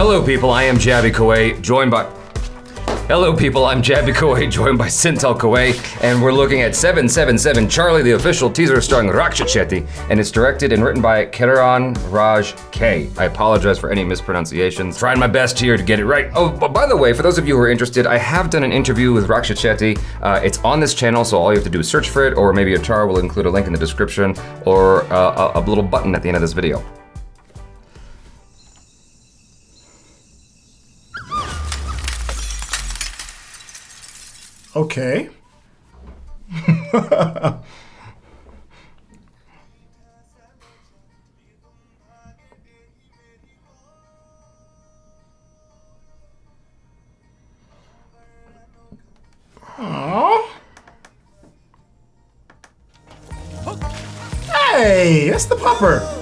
Hello people, I am Jaby KOAY, joined by... Hello people, I'm Jaby KOAY, joined by SYNTELL KOAY, and we're looking at 777 Charlie, the official teaser starring Rakshit Shetty, and it's directed and written by Kiranraj K. I apologize for any mispronunciations. Trying my best here to get it right. Oh, but by the way, for those of you who are interested, I have done an interview with Rakshit Shetty. It's on this channel, so all you have to do is search for it, or maybe Atara will include a link in the description, or a little button at the end of this video. Okay. Aww. Hey, that's the pupper.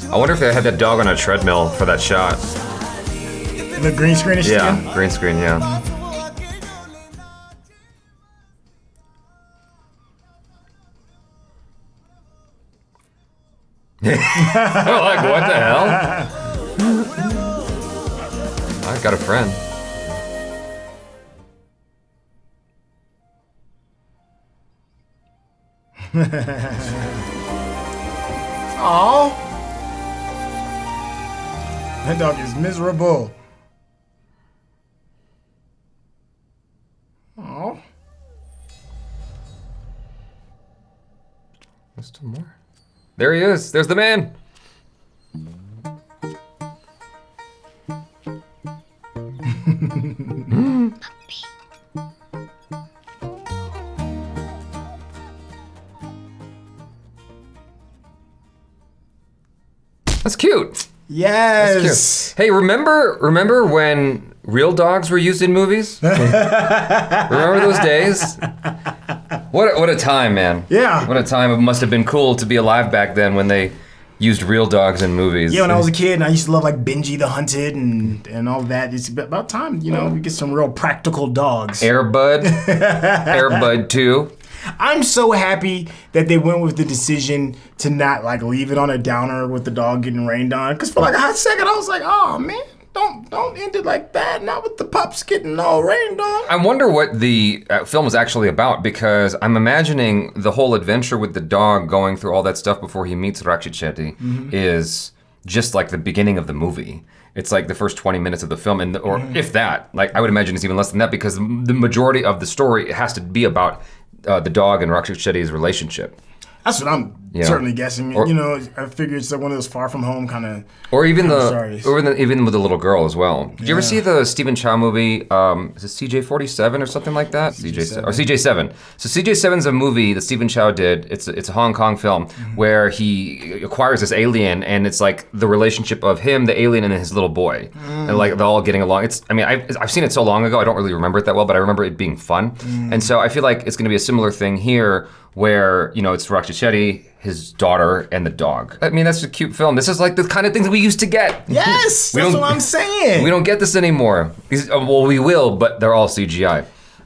I wonder if they had that dog on a treadmill for that shot. The green screen is Yeah, green screen, yeah. Like, what the hell? I got a friend. Aww. That dog is miserable. Aww. There's still more. There he is. There's the man. That's cute. Yes. That's cute. Hey, remember when real dogs were used in movies? Remember those days? What a time, man. Yeah. What a time. It must have been cool to be alive back then when they used real dogs in movies. Yeah, when I was a kid, and I used to love like Benji the Hunted and all that. It's about time, you know, we get some real practical dogs. Air Bud. Air Bud 2. I'm so happy that they went with the decision to not like leave it on a downer with the dog getting rained on. Cause for like a hot second, I was like, oh man, don't end it like that. Not with the pups getting all rained on. I wonder what the film was actually about, because I'm imagining the whole adventure with the dog going through all that stuff before he meets Rakshit Shetty is just like the beginning of the movie. It's like the first 20 minutes of the film, and or if that, like I would imagine it's even less than that, because the majority of the story has to be about the dog and Rakshit Shetty's relationship. That's what I'm certainly guessing. Or, you know, I figured it's like one of those far from home kind of. Or even even with the little girl as well. Did you ever see the Stephen Chow movie? Is it CJ47 or something like that? CJ7. So CJ7's a movie that Stephen Chow did. It's a Hong Kong film where he acquires this alien, and it's like the relationship of him, the alien, and his little boy, and like they're all getting along. I mean, I've seen it so long ago, I don't really remember it that well, but I remember it being fun. And so I feel like it's going to be a similar thing here, where, you know, it's Rakshit Shetty, his daughter, and the dog. I mean, that's a cute film. This is like the kind of things we used to get. Yes, that's what I'm saying. We don't get this anymore. Well, we will, but they're all CGI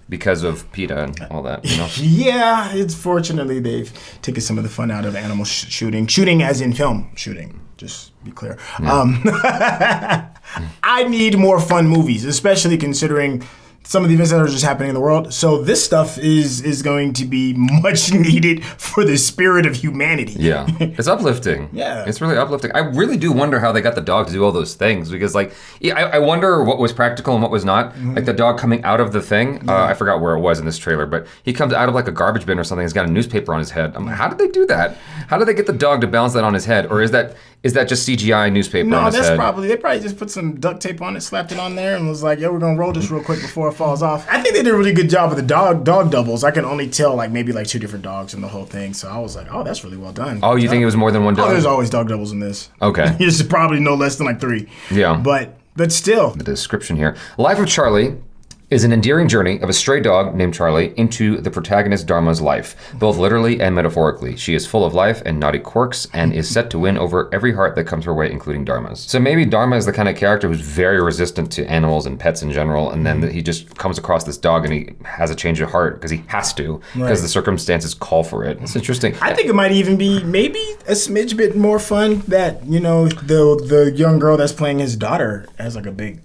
because of PETA and all that, you know? Yeah, it's fortunately they've taken some of the fun out of animal shooting. Shooting as in film shooting, just be clear. Yeah. I need more fun movies, especially considering some of the events that are just happening in the world. So this stuff is going to be much needed for the spirit of humanity. Yeah, it's uplifting. Yeah. It's really uplifting. I really do wonder how they got the dog to do all those things, because like, yeah, I wonder what was practical and what was not. Like the dog coming out of the thing, I forgot where it was in this trailer, but he comes out of like a garbage bin or something, he's got a newspaper on his head. I'm like, how did they do that? How did they get the dog to balance that on his head? Or is that just CGI newspaper on his head? No, they probably just put some duct tape on it, slapped it on there, and was like, yeah, we're gonna roll this real quick before it falls off. I think they did a really good job with the dog doubles. I can only tell like maybe like 2 different dogs in the whole thing. So I was like, oh, that's really well done. Oh, you think it was more than one dog? Oh, there's always dog doubles in this. Okay. There's probably no less than like 3. Yeah. But still. The description here. Life of Charlie is an endearing journey of a stray dog named Charlie into the protagonist Dharma's life, both literally and metaphorically. She is full of life and naughty quirks and is set to win over every heart that comes her way, including Dharma's. So maybe Dharma is the kind of character who's very resistant to animals and pets in general, and then he just comes across this dog and he has a change of heart because he has to, because the circumstances call for it. It's interesting. I think it might even be maybe a smidge bit more fun that, you know, the young girl that's playing his daughter has like a big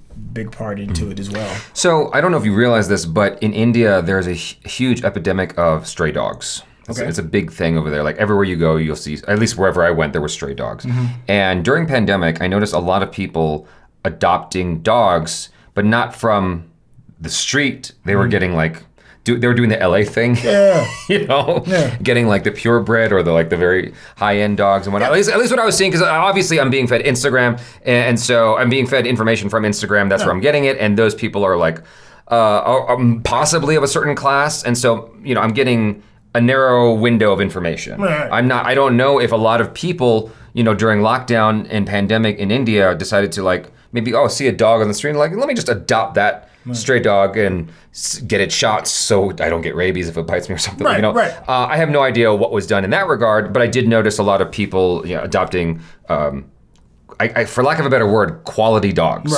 part into it as well. So I don't know if you realize this, but in India, there's a huge epidemic of stray dogs. It's a big thing over there. Like everywhere you go, you'll see, at least wherever I went, there were stray dogs. And during pandemic, I noticed a lot of people adopting dogs, but not from the street. They were getting like, they were doing the LA thing, you know, getting like the purebred or the very high end dogs and whatnot. At least what I was seeing, because obviously I'm being fed Instagram, and so I'm being fed information from Instagram. That's where I'm getting it, and those people are like possibly of a certain class, and so you know I'm getting a narrow window of information. I don't know if a lot of people, you know, during lockdown and pandemic in India decided to like maybe see a dog on the street, and like let me just adopt that stray dog and get it shot so I don't get rabies if it bites me or something. You know, I have no idea what was done in that regard, but I did notice a lot of people, you know, adopting, for lack of a better word, quality dogs.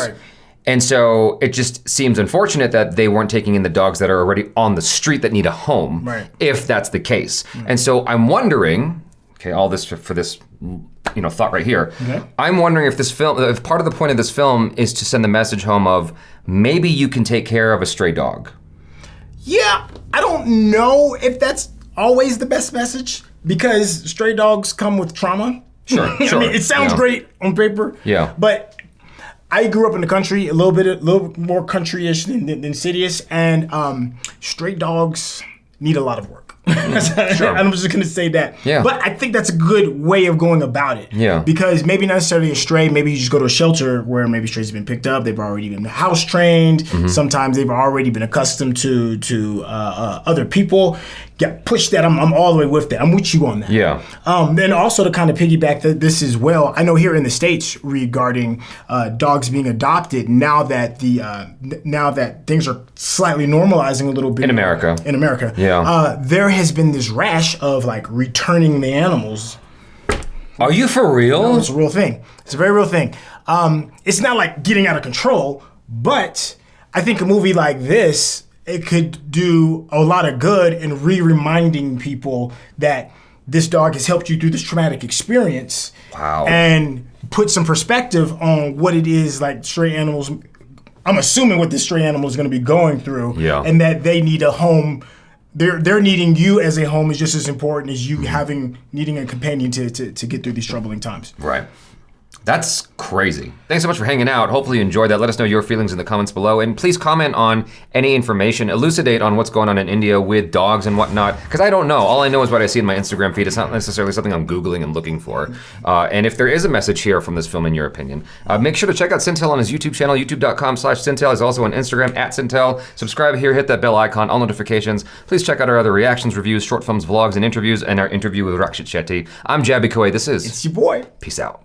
And so it just seems unfortunate that they weren't taking in the dogs that are already on the street that need a home, if that's the case. And so I'm wondering, all this for this, you know, thought right here. I'm wondering if if part of the point of this film is to send the message home of maybe you can take care of a stray dog. Yeah, I don't know if that's always the best message, because stray dogs come with trauma. Sure. I mean, it sounds great on paper. But I grew up in the country, a little more country-ish than city-ish, and stray dogs need a lot of work. I'm just gonna say that. But I think that's a good way of going about it. Because maybe not necessarily a stray, maybe you just go to a shelter where maybe strays have been picked up, they've already been house trained, sometimes they've already been accustomed to other people. Push that, I'm all the way with that. I'm with you on that. Then also to kind of piggyback this as well, I know here in the States regarding dogs being adopted, now that things are slightly normalizing a little bit in America. There has been this rash of like returning the animals. Are you for real? No, it's a real thing. It's a very real thing. It's not like getting out of control, but I think a movie like this, it could do a lot of good in reminding people that this dog has helped you through this traumatic experience. And put some perspective on what it is like stray animals, I'm assuming what this stray animal is going to be going through, and that they need a home. They're needing you as a home is just as important as you needing a companion to get through these troubling times. That's crazy. Thanks so much for hanging out. Hopefully you enjoyed that. Let us know your feelings in the comments below. And please comment on any information, elucidate on what's going on in India with dogs and whatnot, because I don't know. All I know is what I see in my Instagram feed. It's not necessarily something I'm Googling and looking for. And if there is a message here from this film, in your opinion, make sure to check out SYNTELL on his YouTube channel, youtube.com/SYNTELL. He's also on Instagram @SYNTELL. Subscribe here, hit that bell icon, all notifications. Please check out our other reactions, reviews, short films, vlogs, and interviews, and our interview with Rakshit Shetty. I'm Jaby KOAY. This is... It's your boy. Peace out.